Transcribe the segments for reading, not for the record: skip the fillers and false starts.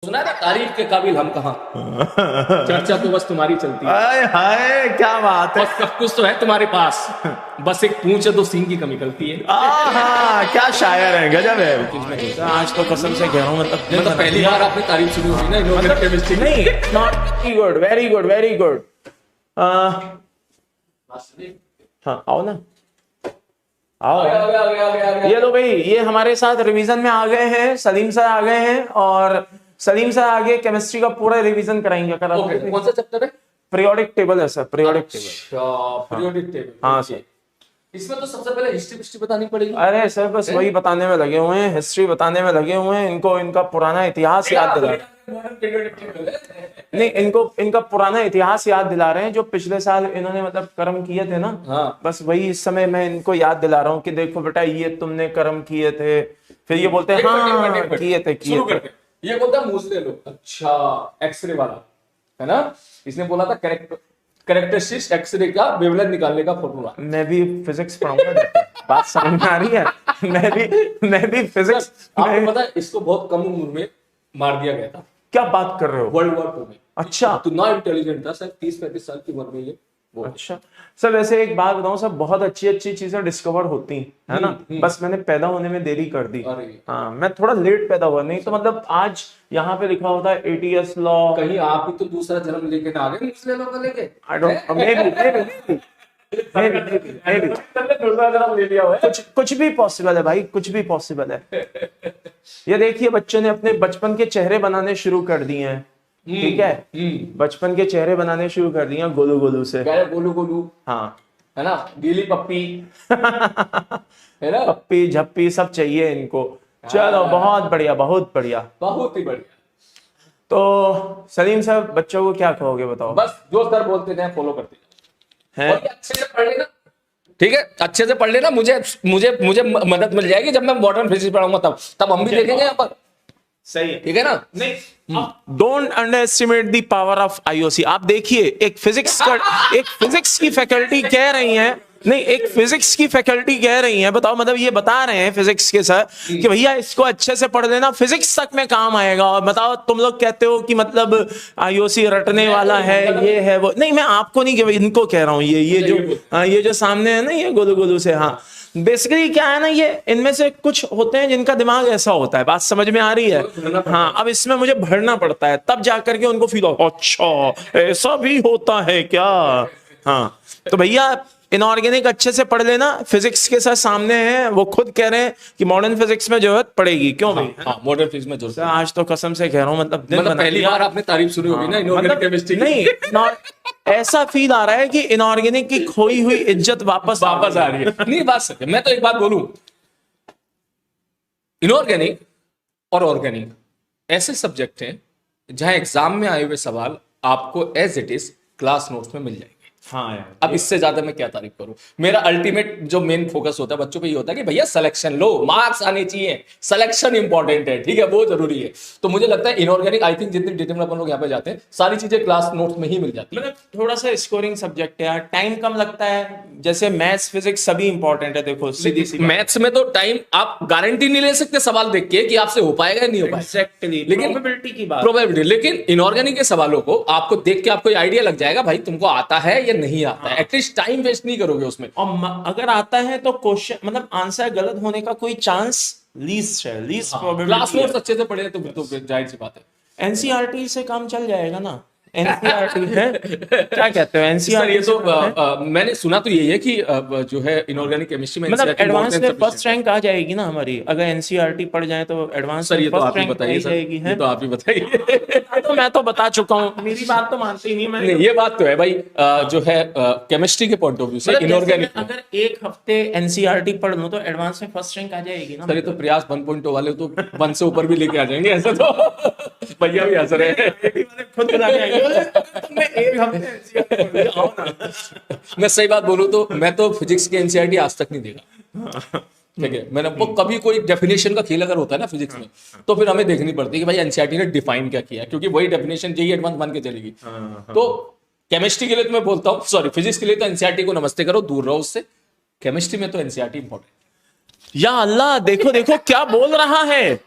सुना ना, तारीफ के काबिल हम कहाँ। चर्चा तो बस तुम्हारी चलती है। हाय हाय क्या बात है। और सब कुछ तो है तुम्हारे पास, बस एक पूंछ है तो सींग की कमी करती है। आहा क्या शायर है, गजब है। आज तो कसम से कह रहा हूँ मतलब पहली बार आपने तारीफ सुनी होगी ना इनऑर्गेनिक केमिस्ट्री की। नहीं, not very good, very good, very good. हाँ आओ ना, आओ। ये लो भाई, ये हमारे साथ रिवीजन में आ गए हैं, सलीम सर आ गए हैं और सलीम सर आगे केमिस्ट्री का पूरा रिवीजन कराएंगे। कौन सा चैप्टर है? पीरियोडिक टेबल है sir, periodic table. Periodic table, हाँ सर। इसमें तो सबसे पहले हिस्ट्री बतानी पड़ेगी। अरे सर बस वही बताने में लगे हुए हैं, हिस्ट्री बताने में लगे हुए हैं। इनको इनका पुराना इतिहास याद दिला नहीं, इनको इनका पुराना इतिहास याद दिला रहे हैं, जो पिछले साल इन्होंने मतलब कर्म किए थे ना। हाँ। बस वही इस समय मैं इनको याद दिला रहा हूँ कि देखो बेटा ये तुमने कर्म किए थे। फिर ये बोलते हैं हाँ किए थे, किए थे। ये बोलता है मूस ले लो। अच्छा, एक्सरे वाला है ना, इसने बोला था कैरेक्टरिस्टिक्स एक्सरे का वेवलेंथ निकालने का फॉर्मूला। मैं भी फिजिक्स पढ़ाऊंगा, बात समझ में आ रही है। मैं भी फिजिक्स। आपको पता है इसको बहुत कम उम्र में मार दिया गया था। क्या बात कर रहे हो? वर्ल्ड वॉर 2 में। अच्छा, तो ना इंटेलिजेंट था सर, 30-35 साल की उम्र में ये वो। अच्छा सर, वैसे एक बात बताऊं सर, बहुत अच्छी अच्छी चीजें डिस्कवर होती हैं, है ना। बस मैंने पैदा होने में देरी कर दी। हाँ, मैं थोड़ा लेट पैदा हुआ, नहीं तो मतलब आज यहाँ पे लिखा होता है एटीएस लॉ। कहीं आप भी तो दूसरा जन्म लेके ना आ गए दूसरे लोग को लेके। आई डोंट, मे बी दूसरा जन्म ले लिया हुआ है। कुछ भी पॉसिबल है भाई, कुछ भी पॉसिबल है। ये देखिए बच्चों ने अपने बचपन के चेहरे बनाने शुरू कर दिए हैं। ठीक है, बचपन के चेहरे बनाने शुरू कर दिए गोलू गोलू से। गोलू गोलू, हाँ है ना, गीली पप्पी है ना, पप्पी झप्पी सब चाहिए इनको। चलो बहुत बढ़िया, बहुत बढ़िया, बहुत ही बढ़िया। तो सलीम साहब बच्चों को क्या कहोगे बताओ? बस जो सर बोलते थे फॉलो करते हैं। और अच्छे से पढ़ लेना, ठीक है, अच्छे से पढ़ लेना। मुझे मुझे मुझे मदद मिल जाएगी जब मैं मॉडर्न फिजिक्स पढ़ाऊंगा, तब हम भी देखेंगे यहाँ पर। सही है, ठीक है ना। नहीं, don't under estimate the power of IOC. आप देखिए एक फिजिक्स की फैकल्टी कह रही है, नहीं एक फिजिक्स की फैकल्टी कह रही है, बताओ मतलब ये बता रहे हैं फिजिक्स के सर कि भैया इसको अच्छे से पढ़ लेना, फिजिक्स तक में काम आएगा। और बताओ तुम लोग कहते हो कि मतलब आईओसी रटने वाला है, ये है वो। नहीं, मैं आपको नहीं, इनको कह रहा हूँ, ये जो सामने है ना, ये गोलू गोलू से। हाँ, बेसिकली क्या है ना, ये इनमें से कुछ होते हैं जिनका दिमाग ऐसा होता है, बात समझ में आ रही है। हाँ, अब इसमें मुझे भरना पड़ता है, तब जाकर के उनको फील हो, अच्छा ऐसा भी होता है क्या। हाँ, तो भैया इनऑर्गेनिक अच्छे से पढ़ लेना, फिजिक्स के साथ सामने हैं, वो खुद कह रहे हैं कि मॉडर्न फिजिक्स में जरूरत पड़ेगी। क्यों भाई? हाँ, मॉडर्न फिजिक्स में जरूरत। आज तो कसम से कह रहा हूँ, मतलब पहली बार आपने तारीफ सुनी होगी ना इनऑर्गेनिक केमिस्ट्री की। नहीं, ऐसा फील आ रहा है कि इनऑर्गेनिक की खोई हुई इज्जत वापस आ रही है। नहीं, बात सच है। मैं तो एक बात बोलूं, इनऑर्गेनिक और ऑर्गेनिक ऐसे सब्जेक्ट हैं जहां एग्जाम में आए हुए सवाल आपको as it is class notes में मिल जाएंगे। हाँ यार, अब इससे ज्यादा मैं क्या तारीफ करूं। मेरा अल्टीमेट जो मेन फोकस होता है बच्चों पे ये होता है कि भैया सिलेक्शन लो, मार्क्स आने चाहिए, सिलेक्शन इंपॉर्टेंट है, ठीक है, वो जरूरी है। तो मुझे लगता है इनऑर्गेनिक, आई थिंक जितनी डिटेल में अपन लोग यहाँ पे जाते हैं, सारी चीजें क्लास नोट्स में ही मिल जाती है। मतलब थोड़ा सा स्कोरिंग सब्जेक्ट है यार, टाइम कम लगता है। जैसे मैथ्स फिजिक्स सभी इंपॉर्टेंट है। देखो सीधी सी मैथ्स में तो टाइम आप गारंटी नहीं ले सकते सवाल देख के कि आपसे हो पाएगा नहीं हो पाएगा। एग्जैक्टली, लेकिन प्रोबेबिलिटी की बात, प्रोबेबिलिटी। लेकिन इनऑर्गेनिक के सवालों को आपको देख के आपको आइडिया लग जाएगा भाई तुमको आता है या नहीं आता है। एटलीस्ट टाइम वेस्ट नहीं करोगे उसमें। और अगर आता है तो क्वेश्चन मतलब आंसर गलत होने का कोई चांस लीस्ट है, लीस्ट प्रोबेबिलिटी। क्लास नोट्स अच्छे से पढ़े तो जाहिर सी बात है एनसीईआरटी से काम चल जाएगा ना। एनसीईआरटी है, क्या कहते हो एनसीईआरटी? ये तो मैंने सुना तो यही है कि जो है इनऑर्गेनिक केमिस्ट्री में मतलब एडवांस में फर्स्ट रैंक आ जाएगी ना हमारी, अगर एनसीईआरटी पढ़ जाए तो एडवांस में फर्स्ट रैंक आ जाएगी। है तो आप ही बताइए। तो मैं तो बता चुका हूँ, मेरी बात तो मानते ही नहीं। मैं ये बात तो है भाई, जो है केमिस्ट्री के पॉइंट ऑफ व्यू से इनऑर्गेनिक, अगर एक हफ्ते एनसीईआरटी पढ़ लूं तो एडवांस में फर्स्ट रैंक आ जाएगी ना। सर ये तो प्रयास 1.0 वाले तो 1 से ऊपर भी लेके आ जाएंगे ऐसा तो। भैया भी हंस रहे हैं, खुद बता के आएंगे। एक हफ्ते आओ ना। मैं सही बात बोलूं तो मैं तो फिजिक्स की एनसीईआरटी आज तक नहीं देखा। ठीक है, मैंने वो कभी कोई डेफिनेशन का खेल अगर होता है ना फिजिक्स में, तो फिर हमें देखनी पड़ती है कि भाई एनसीईआरटी ने डिफाइन क्या किया, क्योंकि वही डेफिनेशन जेईई एडवांस बन के चलेगी। तो केमिस्ट्री के लिए तो मैं बोलता हूँ, सॉरी फिजिक्स के लिए तो एनसीईआरटी को नमस्ते करो, दूर रहो उससे। केमिस्ट्री में तो एनसीईआरटी इंपॉर्टेंट। या अल्लाह, देखो देखो क्या बोल रहा है।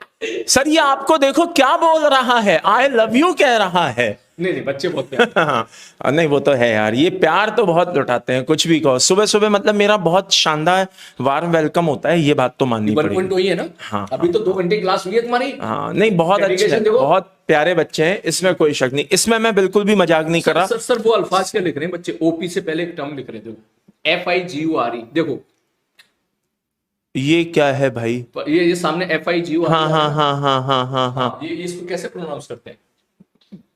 सर ये आपको देखो क्या बोल रहा है, आई लव यू कह रहा है। नहीं नहीं, बच्चे बहुत प्यारे। हाँ, नहीं वो तो है यार, ये प्यार तो बहुत लुटाते हैं, कुछ भी कहो। सुबह सुबह मतलब मेरा बहुत शानदार वार्म वेलकम होता है, ये बात तो माननी पड़ेगी। 1 वही है ना। हाँ, अभी तो 2 घंटे क्लास हुई है तुम्हारी। हाँ नहीं बहुत अच्छे हैं, Dedication देखो। बहुत प्यारे बच्चे हैं, इसमें कोई शक नहीं, इसमें मैं बिल्कुल भी मजाक नहीं कर रहा। सर वो अल्फाज क्या लिख रहे हैं बच्चे, ओपी से पहले एक टर्म लिख रहे थे, FIGURE। देखो ये क्या है भाई? ये सामने FIGURE। हाँ हाँ हाँ हाँ हाँ हाँ हाँ, ये इसको कैसे प्रोनाउंस करते हैं?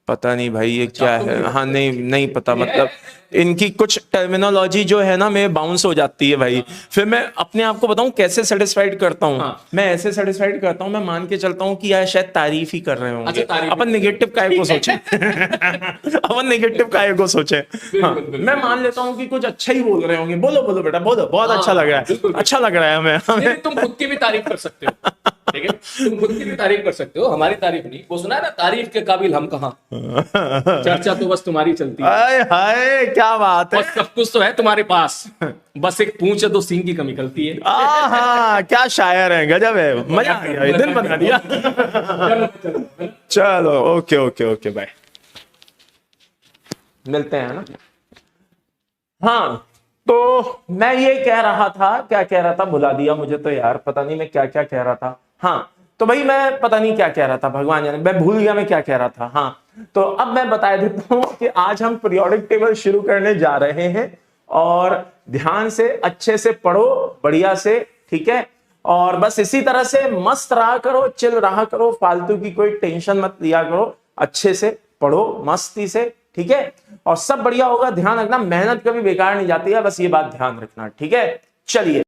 पता नहीं भाई ये क्या आपको है। भी हाँ नहीं नहीं पता, मतलब इनकी कुछ टर्मिनोलॉजी जो है ना मैं बाउंस हो जाती है भाई। फिर मैं अपने आप को बताऊं कैसे सेटिस्फाइड करता हूँ। हाँ। मैं ऐसे सेटिस्फाइड करता हूँ, मैं मान के चलता हूँ कि यार शायद तारीफ ही कर रहे होंगे। अच्छा, तारीफ। अपन नेगेटिव काय को सोचे अपन नेगेटिव काय को सोचे। हाँ, मैं मान लेता हूँ कि कुछ अच्छा ही बोल रहे होंगे, बोलो बोलो बेटा बोलो, बहुत अच्छा लग रहा है, अच्छा लग रहा है हमें। नहीं, तुम खुद की भी तारीफ कर सकते हो, ठीक है, तुम खुद की भी तारीफ कर सकते हो, हमारी तारीफ नहीं। वो सुना है ना, तारीफ के काबिल हम कहाँ, चर्चा तो बस तुम्हारी चलती है हाय हाय क्या बात है। और सब कुछ तो है तुम्हारे पास, बस एक पूंछ है तो सींग की कमी खलती है। हाँ क्या शायर है, गजब है, मजा आ गया, दिन बना दिया। चलो ओके ओके ओके बाय, मिलते हैं ना। हाँ तो मैं ये कह रहा था, क्या कह रहा था भुला दिया मुझे तो यार, पता नहीं मैं क्या क्या कह रहा था। हाँ तो भाई मैं पता नहीं क्या कह रहा था, भगवान जाने, मैं भूल गया मैं क्या कह रहा था। हाँ तो अब मैं बता देता हूं कि आज हम पीरियोडिक टेबल शुरू करने जा रहे हैं, और ध्यान से अच्छे से पढ़ो, बढ़िया से, ठीक है। और बस इसी तरह से मस्त रहा करो, चिल रहा करो, फालतू की कोई टेंशन मत लिया करो, अच्छे से पढ़ो मस्ती से, ठीक है। और सब बढ़िया होगा, ध्यान रखना मेहनत कभी बेकार नहीं जाती है, बस ये बात ध्यान रखना, ठीक है। चलिए।